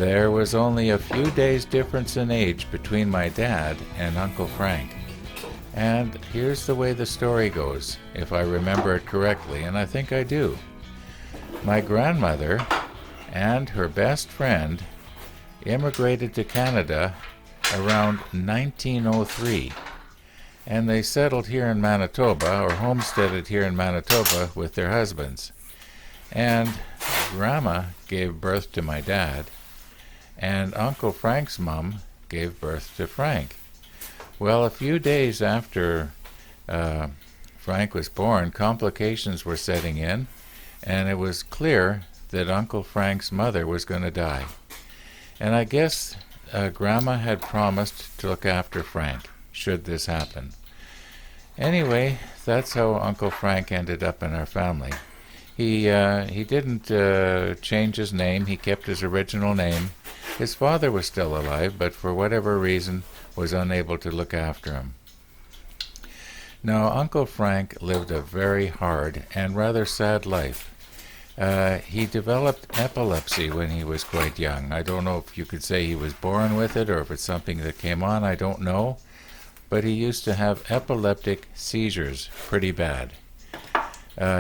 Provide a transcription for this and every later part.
There was only a few days difference in age between my dad and Uncle Frank. And here's the way the story goes, if I remember it correctly, and I think I do. My grandmother and her best friend immigrated to Canada around 1903, and they settled here in Manitoba, or homesteaded here in Manitoba with their husbands. And Grandma gave birth to my dad, and Uncle Frank's mom gave birth to Frank. Well, a few days after Frank was born, complications were setting in, and it was clear that Uncle Frank's mother was going to die. And I guess Grandma had promised to look after Frank, should this happen. Anyway, that's how Uncle Frank ended up in our family. He didn't change his name. He kept his original name. His father was still alive, but for whatever reason was unable to look after him. Now, Uncle Frank lived a very hard and rather sad life. He developed epilepsy when he was quite young. I don't know if you could say he was born with it or if it's something that came on, I don't know. But he used to have epileptic seizures pretty bad.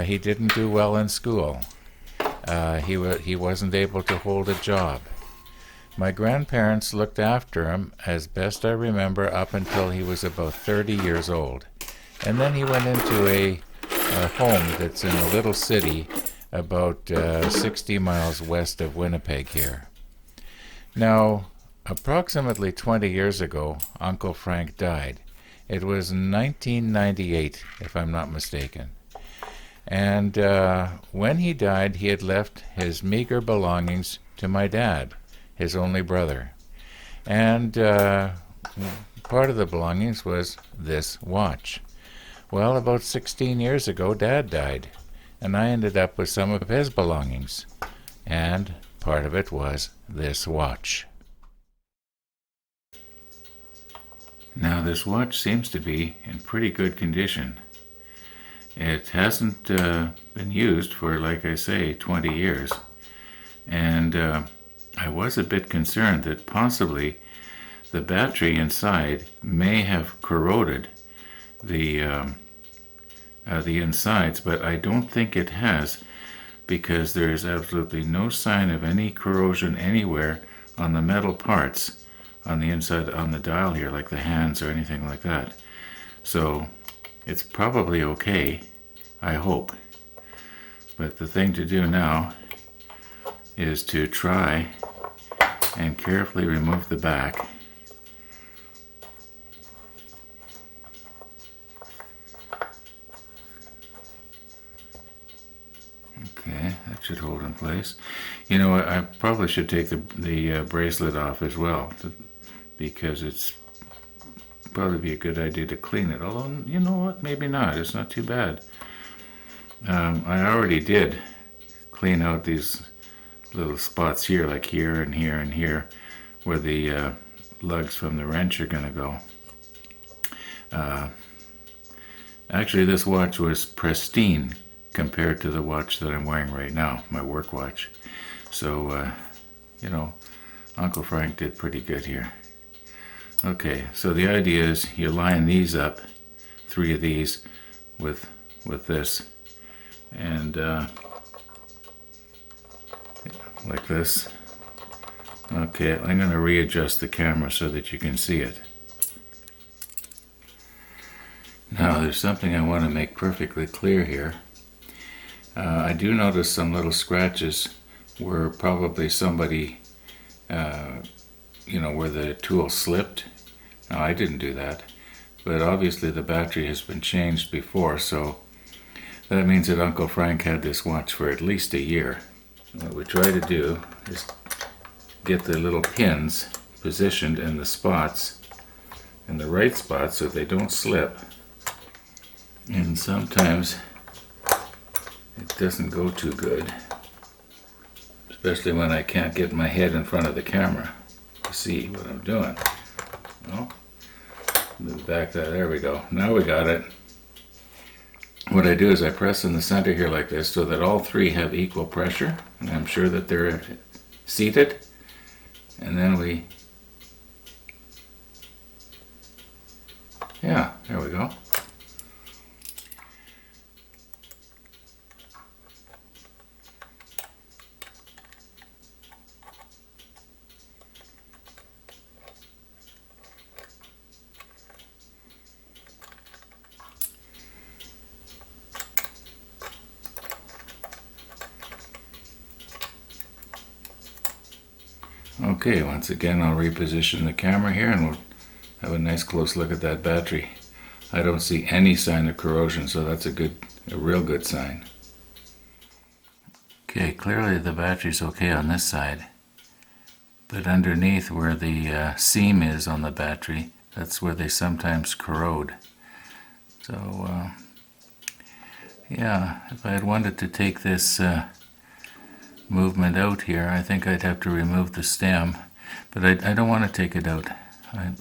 He didn't do well in school. He wasn't able to hold a job. My grandparents looked after him, as best I remember, up until he was about 30 years old. And then he went into a home that's in a little city about 60 miles west of Winnipeg here. Now, approximately 20 years ago, Uncle Frank died. It was 1998, if I'm not mistaken. And when he died, he had left his meager belongings to my dad, his only brother. And part of the belongings was this watch. Well, about 16 years ago, Dad died, and I ended up with some of his belongings. And part of it was this watch. Now, this watch seems to be in pretty good condition. It hasn't been used for, like I say, 20 years. And I was a bit concerned that possibly the battery inside may have corroded the insides, but I don't think it has, because there is absolutely no sign of any corrosion anywhere on the metal parts on the inside, on the dial here, like the hands or anything like that. So it's probably okay, I hope. But the thing to do now is to try and carefully remove the back. Okay, that should hold in place. You know, I probably should take the bracelet off as well, because it's probably be a good idea to clean it. Although, you know what, maybe not. It's not too bad. I already did clean out these little spots here, like here and here and here, where the lugs from the wrench are going to go. Actually, this watch was pristine compared to the watch that I'm wearing right now, my work watch. So, you know, Uncle Frank did pretty good here. Okay, so the idea is you line these up, 3 of these, with this, and like this. Okay, I'm going to readjust the camera so that you can see it. Now, there's something I want to make perfectly clear here. I do notice some little scratches where probably somebody, where the tool slipped. Now, I didn't do that, but obviously the battery has been changed before, so that means that Uncle Frank had this watch for at least a year. What we try to do is get the little pins positioned in the spots, in the right spots, so they don't slip. And sometimes it doesn't go too good, especially when I can't get my head in front of the camera to see what I'm doing. Well, move back that, there we go. Now we got it. What I do is I press in the center here like this so that all 3 have equal pressure, and I'm sure that they're seated. And then yeah, there we go. Okay, once again I'll reposition the camera here and we'll have a nice close look at that battery. I don't see any sign of corrosion, so that's a real good sign. Okay, clearly the battery's okay on this side, but underneath where the seam is on the battery, that's where they sometimes corrode. So yeah, if I had wanted to take this movement out here, I think I'd have to remove the stem, but I don't want to take it out. I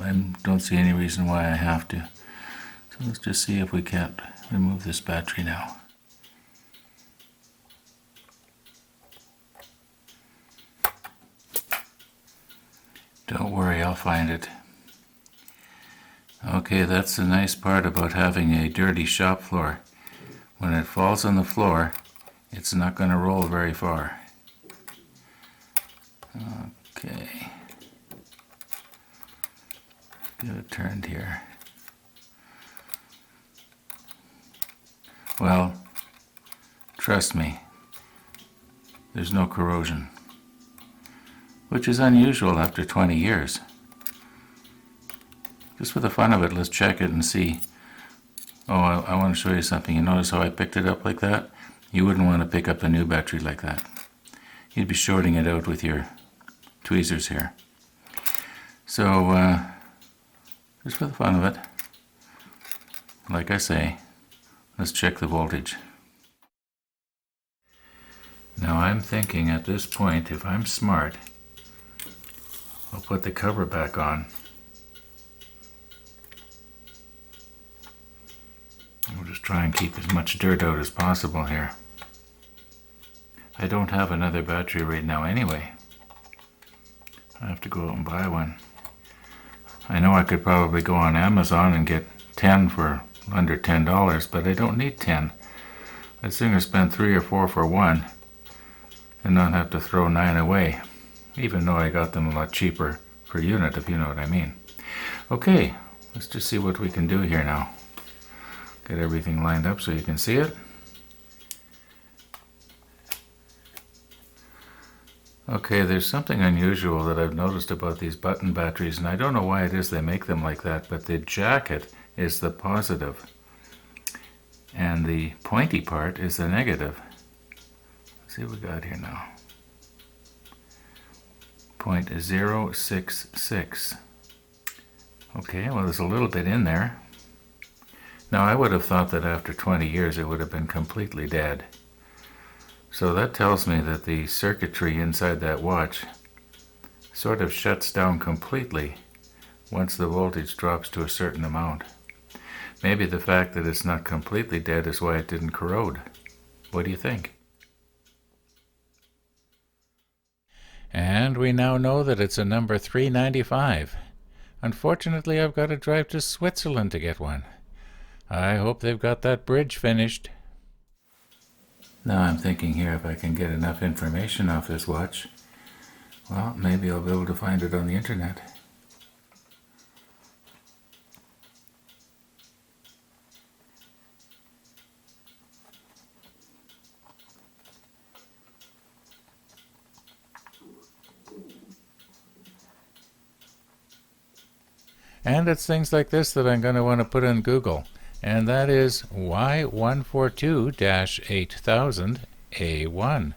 don't see any reason why I have to. So let's just see if we can't remove this battery now. Don't worry, I'll find it. Okay, that's the nice part about having a dirty shop floor. When it falls on the floor, it's not going to roll very far. Okay. Get it turned here. Well, trust me, there's no corrosion, which is unusual after 20 years. Just for the fun of it, let's check it and see. Oh, I want to show you something. You notice how I picked it up like that? You wouldn't want to pick up a new battery like that. You'd be shorting it out with your tweezers here. So, just for the fun of it, like I say, let's check the voltage. Now I'm thinking at this point, if I'm smart, I'll put the cover back on. We'll just try and keep as much dirt out as possible here. I don't have another battery right now anyway. I have to go out and buy one. I know I could probably go on Amazon and get 10 for under $10, but I don't need 10. I'd sooner spend 3 or 4 for one and not have to throw 9 away, even though I got them a lot cheaper per unit, if you know what I mean. Okay, let's just see what we can do here now. Get everything lined up so you can see it. Okay, there's something unusual that I've noticed about these button batteries, and I don't know why it is they make them like that, but the jacket is the positive, and the pointy part is the negative. Let's see what we got here now. 0.066. Okay, well there's a little bit in there. Now I would have thought that after 20 years it would have been completely dead. So that tells me that the circuitry inside that watch sort of shuts down completely once the voltage drops to a certain amount. Maybe the fact that it's not completely dead is why it didn't corrode. What do you think? And we now know that it's a number 395. Unfortunately, I've got to drive to Switzerland to get one. I hope they've got that bridge finished. Now I'm thinking here if I can get enough information off this watch, well, maybe I'll be able to find it on the internet. And it's things like this that I'm going to want to put in Google. And that is Y142-8000A1.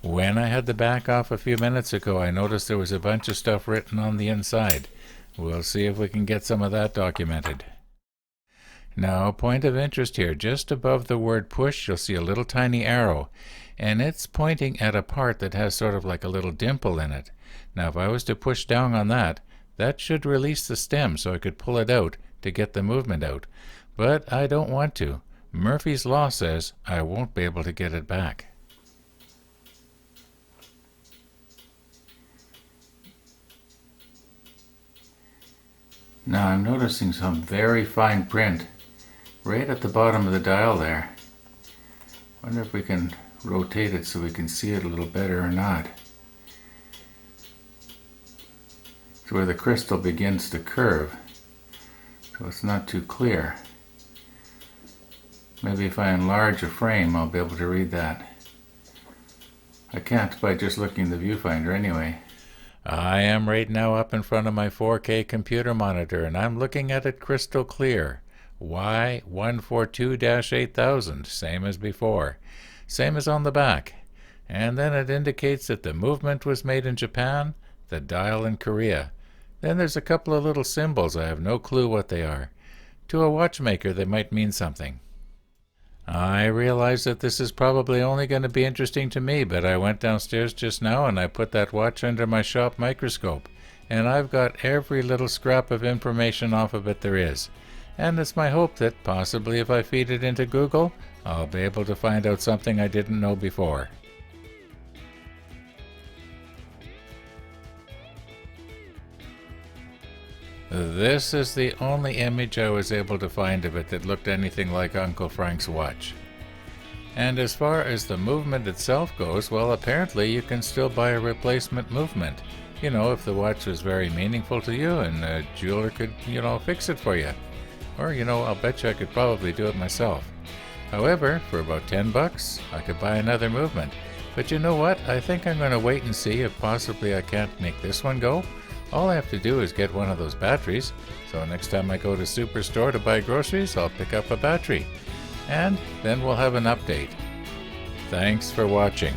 When I had the back off a few minutes ago, I noticed there was a bunch of stuff written on the inside. We'll see if we can get some of that documented. Now, point of interest here, just above the word push, you'll see a little tiny arrow, and it's pointing at a part that has sort of like a little dimple in it. Now, if I was to push down on that, that should release the stem so I could pull it out to get the movement out. But I don't want to. Murphy's Law says I won't be able to get it back. Now I'm noticing some very fine print right at the bottom of the dial there. Wonder if we can rotate it so we can see it a little better or not. It's where the crystal begins to curve, so it's not too clear. Maybe if I enlarge a frame I'll be able to read that. I can't by just looking in the viewfinder anyway. I am right now up in front of my 4K computer monitor and I'm looking at it crystal clear. Y142-8000, same as before. Same as on the back. And then it indicates that the movement was made in Japan, the dial in Korea. Then there's a couple of little symbols, I have no clue what they are. To a watchmaker they might mean something. I realize that this is probably only going to be interesting to me, but I went downstairs just now and I put that watch under my shop microscope, and I've got every little scrap of information off of it there is. And it's my hope that possibly if I feed it into Google, I'll be able to find out something I didn't know before. This is the only image I was able to find of it that looked anything like Uncle Frank's watch. And as far as the movement itself goes, well, apparently you can still buy a replacement movement. You know, if the watch was very meaningful to you and a jeweler could, fix it for you. Or, I'll bet you I could probably do it myself. However, for about $10, I could buy another movement. But you know what? I think I'm going to wait and see if possibly I can't make this one go. All I have to do is get one of those batteries, so next time I go to Superstore to buy groceries, I'll pick up a battery. And then we'll have an update. Thanks for watching.